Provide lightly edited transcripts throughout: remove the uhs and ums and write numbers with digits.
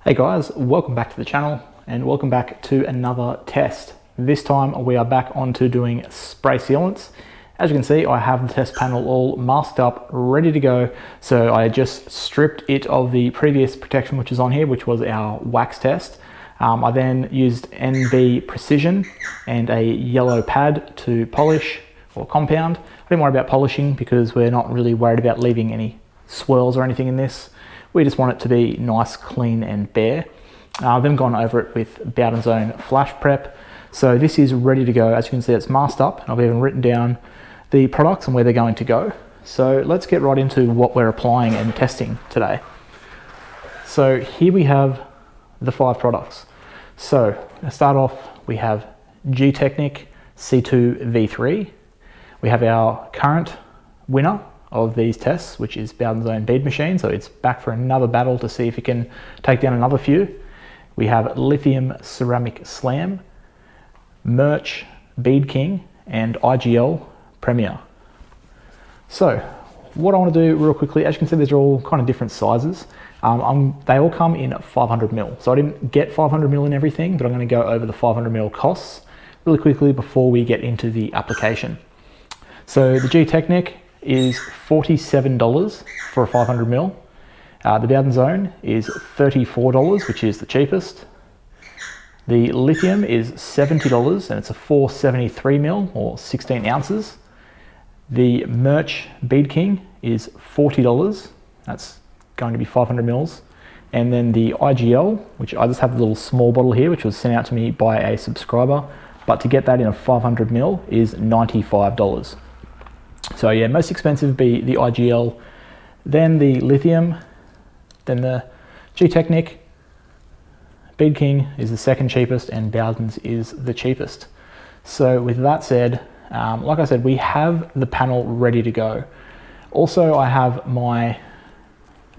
Hey guys, welcome back to the channel and welcome back to another test. This time we are back onto doing spray sealants. As you can see, I have the test panel all masked up, ready to go. So I just stripped it of the previous protection which is on here, which was our wax test. I then used NB Precision and a yellow pad to polish or compound. I didn't worry about polishing because we're not really worried about leaving any swirls or anything in this. We just want it to be nice, clean and bare. I've then gone over it with Bowden's own flash prep. So this is ready to go. As you can see, it's masked up and I've even written down the products and where they're going to go. So let's get right into what we're applying and testing today. So here we have the 5 products. So to start off, we have Gtechniq C2V3. We have our current winner of these tests, which is Bowden's own bead machine. So it's back for another battle to see if it can take down another few. We have Lithium Ceramic Slam, Mirch, Bead King, and IGL Premier. So what I want to do real quickly, as you can see, these are all kind of different sizes. They all come in 500ml. So I didn't get 500ml in everything, but I'm going to go over the 500ml costs really quickly before we get into the application. So the Gtechniq is $47 for a 500ml. The Bowden's own is $34, which is the cheapest. The lithium is $70 and it's a 473ml or 16 ounces. The Mirch Bead King is $40. That's going to be 500ml. And then the IGL, which I just have the little small bottle here, which was sent out to me by a subscriber. But to get that in a 500ml is $95. So yeah, most expensive would be the IGL, then the lithium, then the Gtechniq. Bead King is the second cheapest and Bowden's is the cheapest. So with that said, like I said, we have the panel ready to go. Also, I have my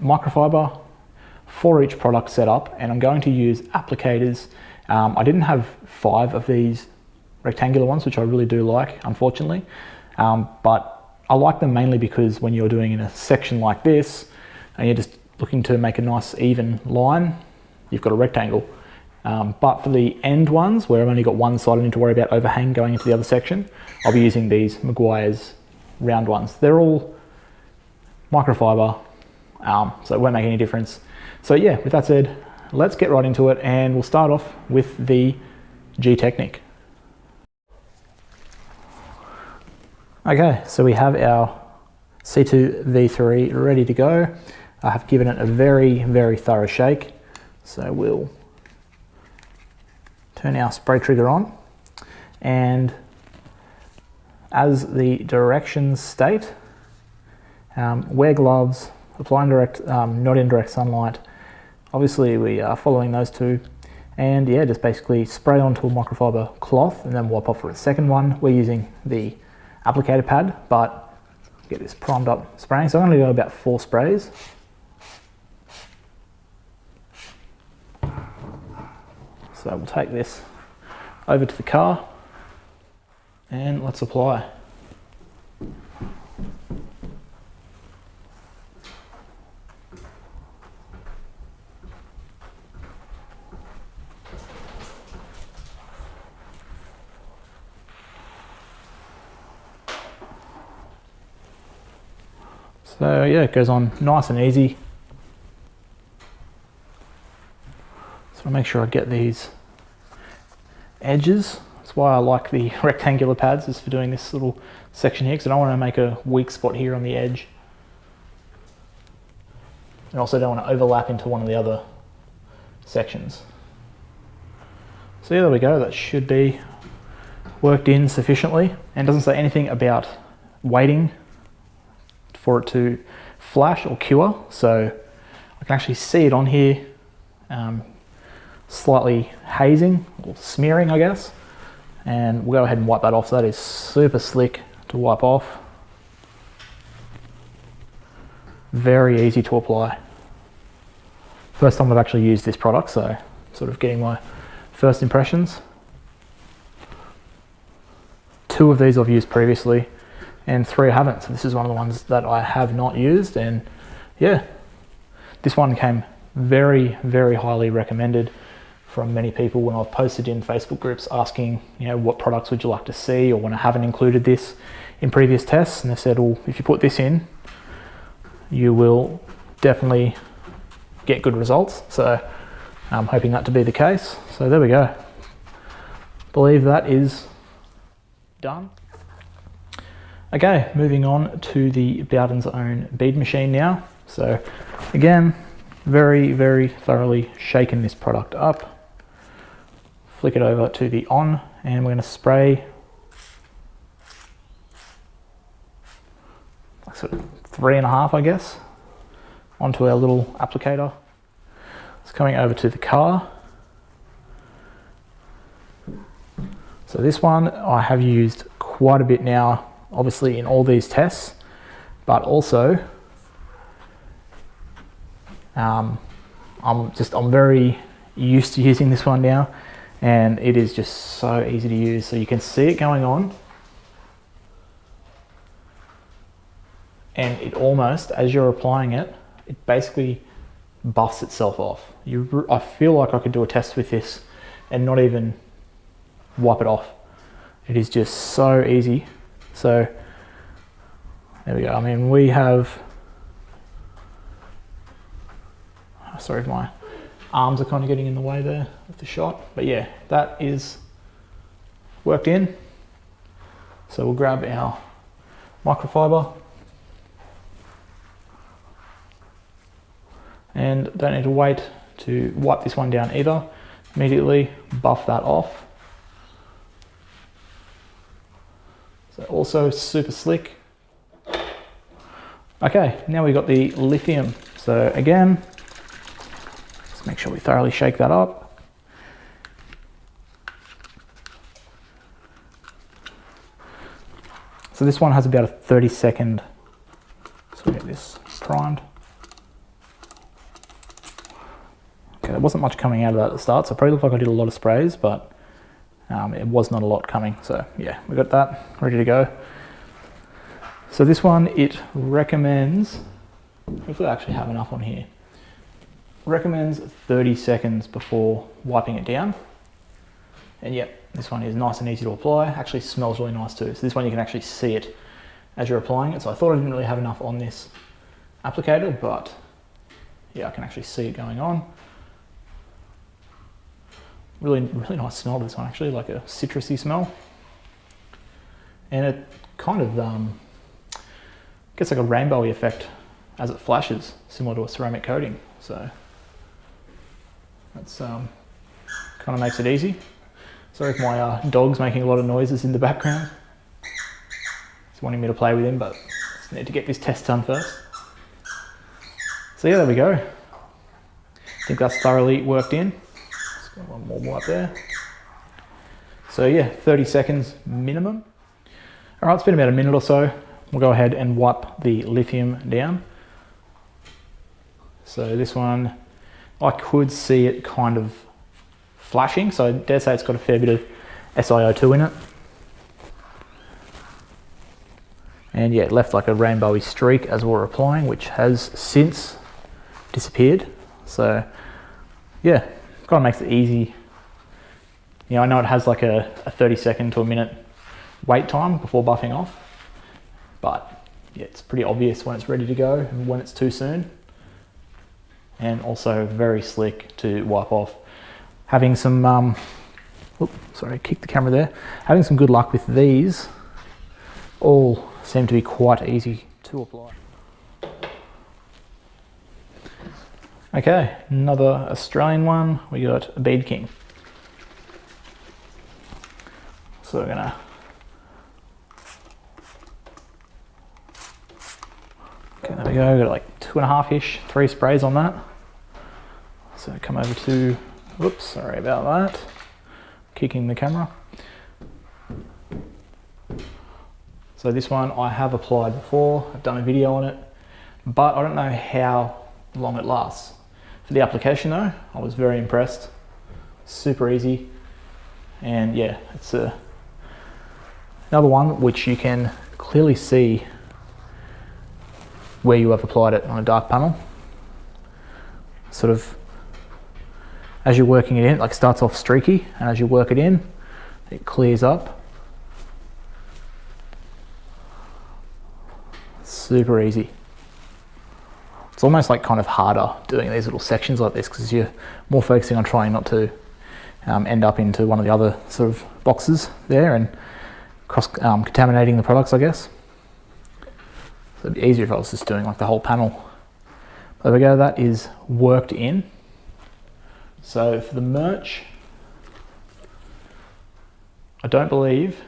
microfiber for each product set up and I'm going to use applicators. I didn't have 5 of these rectangular ones, which I really do like, unfortunately. But I like them mainly because when you're doing in a section like this and you're just looking to make a nice even line, you've got a rectangle. But for the end ones where I've only got one side, I need to worry about overhang going into the other section, I'll be using these Meguiar's round ones. They're all microfiber, so it won't make any difference. So yeah, with that said, let's get right into it and we'll start off with the Gtechniq. Okay, so we have our C2V3 ready to go. I have given it a very, very thorough shake. So we'll turn our spray trigger on. And as the directions state, wear gloves, apply indirect, not in direct sunlight. Obviously we are following those two. And yeah, just basically spray onto a microfiber cloth and then wipe off for a second one. We're using the applicator pad, but get this primed up spraying. So I'm going to go about 4 sprays. So we'll take this over to the car and let's apply. So yeah, it goes on nice and easy. So I'll make sure I get these edges. That's why I like the rectangular pads, is for doing this little section here, because I don't want to make a weak spot here on the edge. And also don't want to overlap into one of the other sections. So yeah, there we go. That should be worked in sufficiently. And it doesn't say anything about waiting for it to flash or cure, so I can actually see it on here, slightly hazing or smearing, I guess, and we'll go ahead and wipe that off. So that is super slick to wipe off, very easy to apply. First time I've actually used this product, so sort of getting my first impressions. 2 of these I've used previously and 3 I haven't. So this is one of the ones that I have not used, and yeah, this one came very, very highly recommended from many people when I've posted in Facebook groups asking, you know, what products would you like to see, or when I haven't included this in previous tests, and they've said, well, if you put this in, you will definitely get good results. So I'm hoping that to be the case. So there we go. Believe that is done. Okay, moving on to the Bowden's own bead machine now. So again, very, very thoroughly shaken this product up. Flick it over to the on, and we're going to spray sort of 3.5, I guess, onto our little applicator. It's coming over to the car. So this one I have used quite a bit now, obviously in all these tests, but also I'm very used to using this one now, and it is just so easy to use. So you can see it going on, and it almost, as you're applying it, it basically buffs itself off. I feel like I could do a test with this and not even wipe it off. It is just so easy. So there we go. I mean, we have, sorry if my arms are kind of getting in the way there of the shot, but yeah, that is worked in. So we'll grab our microfiber, and don't need to wait to wipe this one down either. Immediately buff that off. So also super slick. Okay, now we've got the lithium. So again, let's make sure we thoroughly shake that up. So this one has about a 30-second, so we get this primed. Okay, there wasn't much coming out of that at the start, so it probably looked like I did a lot of sprays, but it was not a lot coming. So yeah, we got that ready to go. So this one, it recommends, hopefully I actually have enough on here, recommends 30 seconds before wiping it down. And yep, this one is nice and easy to apply. Actually smells really nice too. So this one you can actually see it as you're applying it. So I thought I didn't really have enough on this applicator, but yeah, I can actually see it going on. Really, really nice smell to this one, actually, like a citrusy smell. And it kind of gets like a rainbowy effect as it flashes, similar to a ceramic coating. So that's kind of makes it easy. Sorry if my dog's making a lot of noises in the background. He's wanting me to play with him, but just need to get this test done first. So yeah, there we go. I think that's thoroughly worked in. One more wipe there. So yeah, 30 seconds minimum. All right, it's been about a minute or so. We'll go ahead and wipe the lithium down. So this one, I could see it kind of flashing. So I dare say it's got a fair bit of SiO2 in it. And yeah, it left like a rainbowy streak as we were applying, which has since disappeared. So yeah, kind of makes it easy. You know, I know it has like a 30-second to a minute wait time before buffing off, but yeah, it's pretty obvious when it's ready to go and when it's too soon. And also very slick to wipe off. Having some, oops, sorry, kicked the camera there. Having some good luck with these, all seem to be quite easy to apply. Okay, another Australian one. We got a Bead King. So we're gonna okay, there we go. Got like 2.5-ish, 3 sprays on that. So come over to, whoops, sorry about that. Kicking the camera. So this one I have applied before. I've done a video on it, but I don't know how long it lasts. For the application though, I was very impressed. Super easy. And yeah, it's another one which you can clearly see where you have applied it on a dark panel. sort of, as you're working it in, like starts off streaky, and as you work it in, it clears up. Super easy. It's almost like kind of harder doing these little sections like this because you're more focusing on trying not to end up into one of the other sort of boxes there and contaminating the products, I guess. So it'd be easier if I was just doing like the whole panel. There we go, that is worked in. So for the Mirch, I don't believe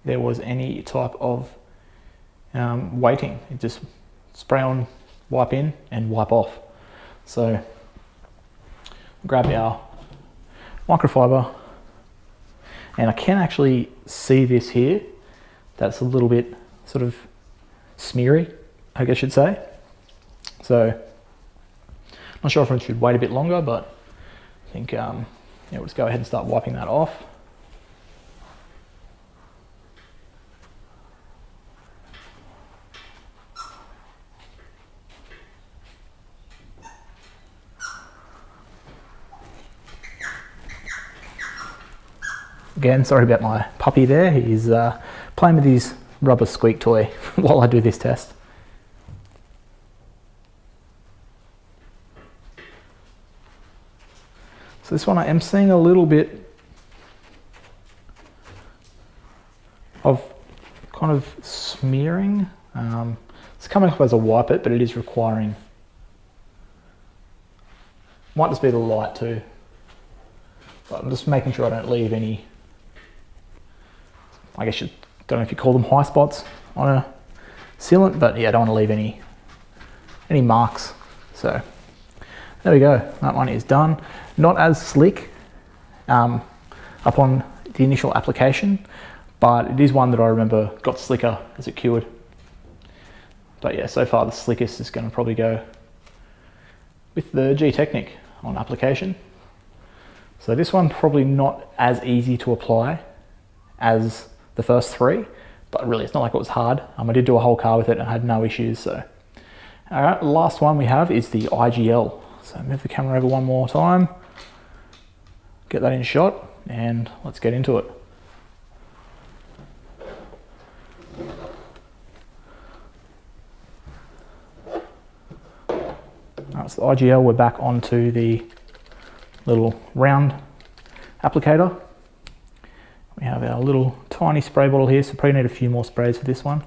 there was any type of weighting. It just spray on, wipe in and wipe off. So grab our microfiber, and I can actually see this here. That's a little bit sort of smeary, I guess you'd say. So not sure if I should wait a bit longer, but I think yeah, we'll just go ahead and start wiping that off. Again, sorry about my puppy there. He's playing with his rubber squeak toy while I do this test. So this one I am seeing a little bit of kind of smearing. It's coming off as I wipe it, but it is requiring, might just be the light too. But I'm just making sure I don't leave any, I guess you don't know if you call them high spots on a sealant, but yeah, I don't want to leave any marks. So there we go, that one is done. Not as slick upon the initial application, but it is one that I remember got slicker as it cured. But yeah, so far the slickest is going to probably go with the Gtechniq on application. So this one probably not as easy to apply as the first three, but really it's not like it was hard. I did do a whole car with it and I had no issues. So all right, the last one we have is the IGL. So move the camera over one more time, get that in shot, and let's get into it. All right, so the IGL, we're back onto the little round applicator. We have our little tiny spray bottle here, so probably need a few more sprays for this one.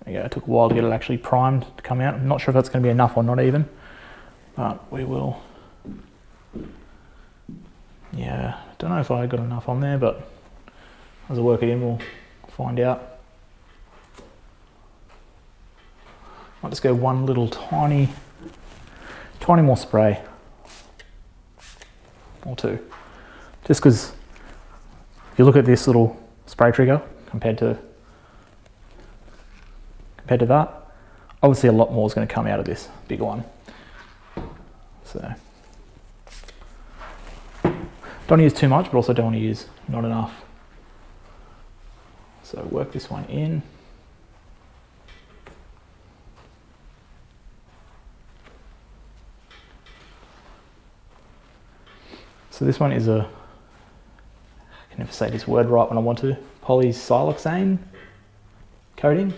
There you go, it took a while to get it actually primed to come out. I'm not sure if that's going to be enough or not even, but we will. Yeah, don't know if I got enough on there, but as I work it in, we'll find out. Might just go one little tiny more spray, or two, just because if you look at this little spray trigger compared to that, obviously a lot more is going to come out of this bigger one. So don't use too much, but also don't want to use not enough. So work this one in. So this one is a, I can never say this word right when I want to, polysiloxane coating.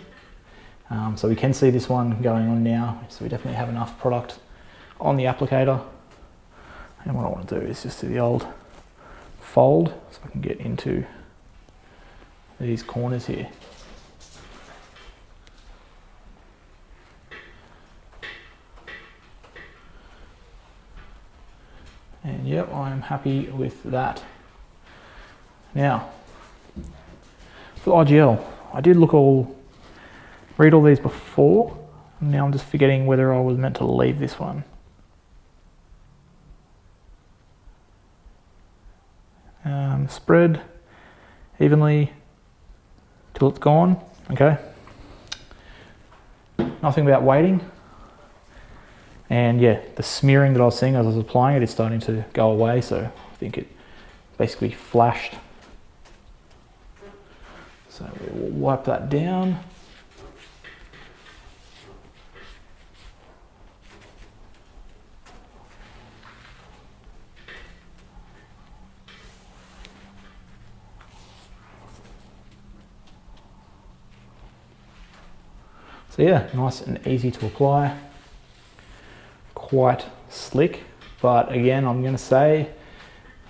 So we can see this one going on now, so we definitely have enough product on the applicator. And what I want to do is just do the old fold so I can get into these corners here. And yep, I'm happy with that. Now, for the IGL, I did read all these before, and now I'm just forgetting whether I was meant to leave this one. Spread evenly till it's gone, okay. Nothing about waiting. And yeah, the smearing that I was seeing as I was applying it is starting to go away, so I think it basically flashed. So we'll wipe that down. So yeah, nice and easy to apply. Quite slick, but again, I'm going to say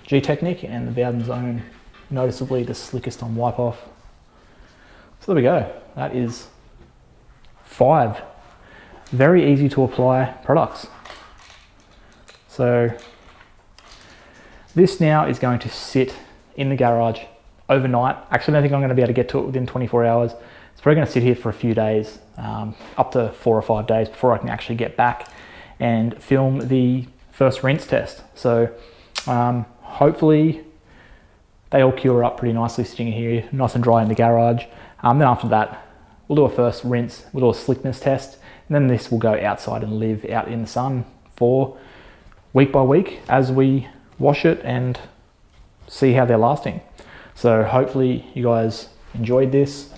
Gtechniq and the Bowden Zone noticeably the slickest on wipe off. So there we go. That is 5 very easy to apply products. So this now is going to sit in the garage overnight. Actually, I don't think I'm going to be able to get to it within 24 hours. It's probably going to sit here for a few days, up to 4 or 5 days before I can actually get back and film the first rinse test. So hopefully they all cure up pretty nicely sitting here, nice and dry in the garage. Then after that, we'll do a first rinse, we'll do a slickness test, and then this will go outside and live out in the sun for week by week as we wash it and see how they're lasting. So hopefully you guys enjoyed this.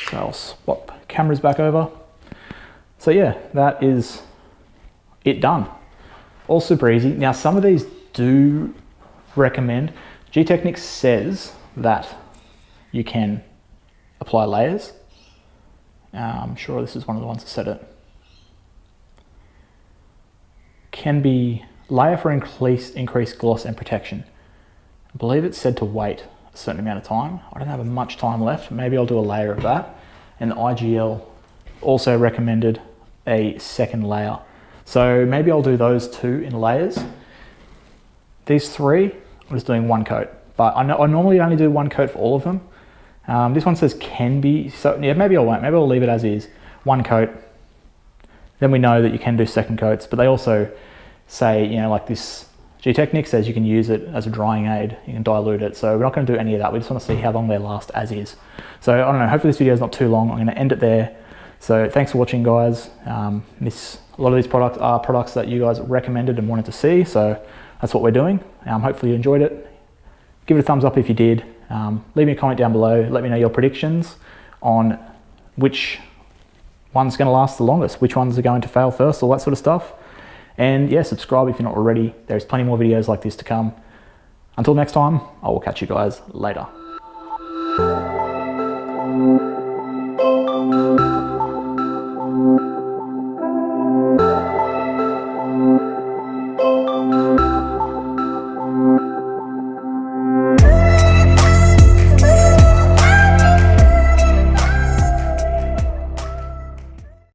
So I'll swap cameras back over. So yeah, that is it done. All super easy. Now some of these do recommend, Gtechniq says that you can apply layers. I'm sure this is one of the ones that said it. Can be layer for increased gloss and protection. I believe it's said to wait a certain amount of time. I don't have much time left. Maybe I'll do a layer of that. And the IGL also recommended a second layer. So maybe I'll do those 2 in layers. These 3, I'm just doing 1 coat. But I normally only do 1 coat for all of them. This one says can be, so yeah, maybe I won't. Maybe I'll leave it as is, 1 coat. Then we know that you can do second coats, but they also say, you know, like this Gtechniq says you can use it as a drying aid, you can dilute it. So we're not going to do any of that. We just want to see how long they last as is. So I don't know, hopefully this video is not too long. I'm going to end it there. So thanks for watching, guys. A lot of these products are products that you guys recommended and wanted to see. So that's what we're doing. Hopefully you enjoyed it. Give it a thumbs up if you did. Leave me a comment down below. Let me know your predictions on which one's going to last the longest, which ones are going to fail first, all that sort of stuff. And yeah, subscribe if you're not already. There's plenty more videos like this to come. Until next time, I will catch you guys later.